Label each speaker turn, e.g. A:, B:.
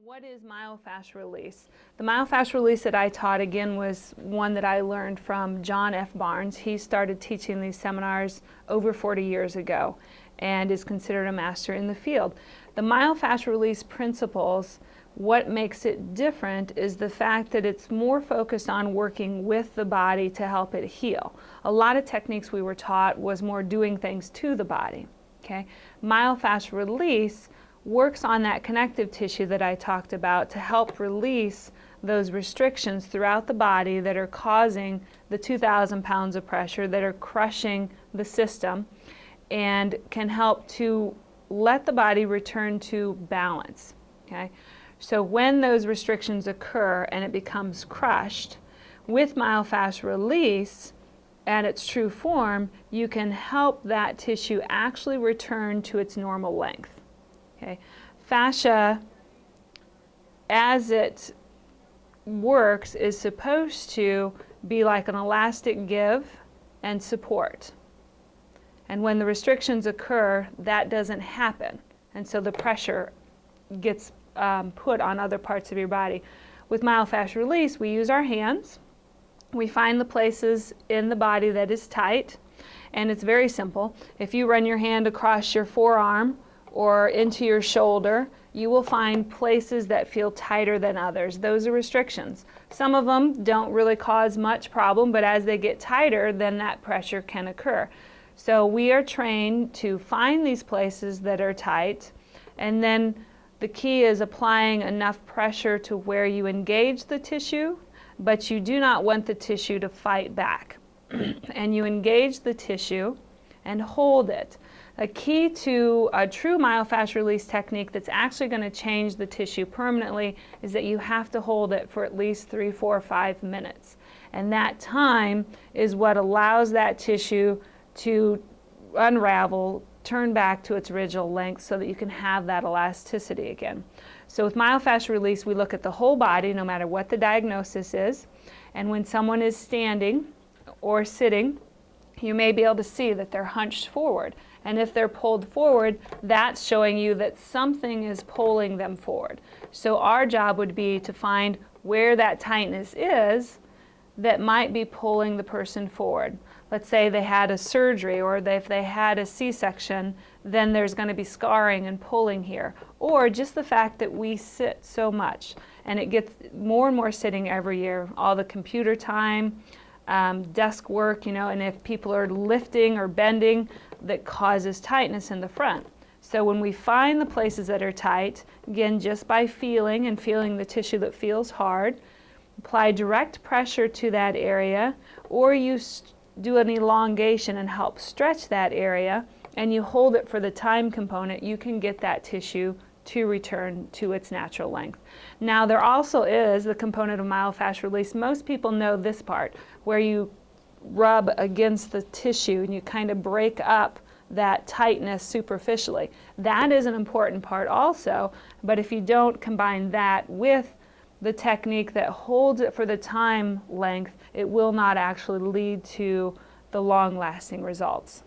A: What is myofascial release? The myofascial release that I taught, again, was one that I learned from John F. Barnes. He started teaching these seminars over 40 years ago and is considered a master in the field. The myofascial release principles, what makes it different is the fact that it's more focused on working with the body to help it heal. A lot of techniques we were taught was more doing things to the body. Okay? Myofascial release works on that connective tissue that I talked about to help release those restrictions throughout the body that are causing the 2,000 pounds of pressure, that are crushing the system, and can help to let the body return to balance. Okay? So when those restrictions occur and it becomes crushed, with myofascial release at its true form, you can help that tissue actually return to its normal length. Okay. Fascia, as it works, is supposed to be like an elastic give and support. And when the restrictions occur, that doesn't happen. And so the pressure gets put on other parts of your body. With myofascial release, we use our hands. We find the places in the body that is tight. And it's very simple. If you run your hand across your forearm or into your shoulder, you will find places that feel tighter than others. Those are restrictions. Some of them don't really cause much problem, but as they get tighter, then that pressure can occur. So we are trained to find these places that are tight, and then the key is applying enough pressure to where you engage the tissue, but you do not want the tissue to fight back. And you engage the tissue and hold it. A key to a true myofascial release technique that's actually going to change the tissue permanently is that you have to hold it for at least 3, 4, 5 minutes. And that time is what allows that tissue to unravel, turn back to its original length so that you can have that elasticity again. So with myofascial release, we look at the whole body no matter what the diagnosis is. And when someone is standing or sitting, you may be able to see that they're hunched forward. And if they're pulled forward, that's showing you that something is pulling them forward. So our job would be to find where that tightness is that might be pulling the person forward. Let's say they had a surgery, or if they had a C-section, then there's going to be scarring and pulling here. Or just the fact that we sit so much, and it gets more and more sitting every year. All the computer time, desk work, and if people are lifting or bending, that causes tightness in the front. So when we find the places that are tight, again, just by feeling the tissue that feels hard, apply direct pressure to that area, or you do an elongation and help stretch that area, and you hold it for the time component, you can get that tissue to return to its natural length. Now there also is the component of myofascial release. Most people know this part, where you rub against the tissue and you kind of break up that tightness superficially. That is an important part also, but if you don't combine that with the technique that holds it for the time length, it will not actually lead to the long-lasting results.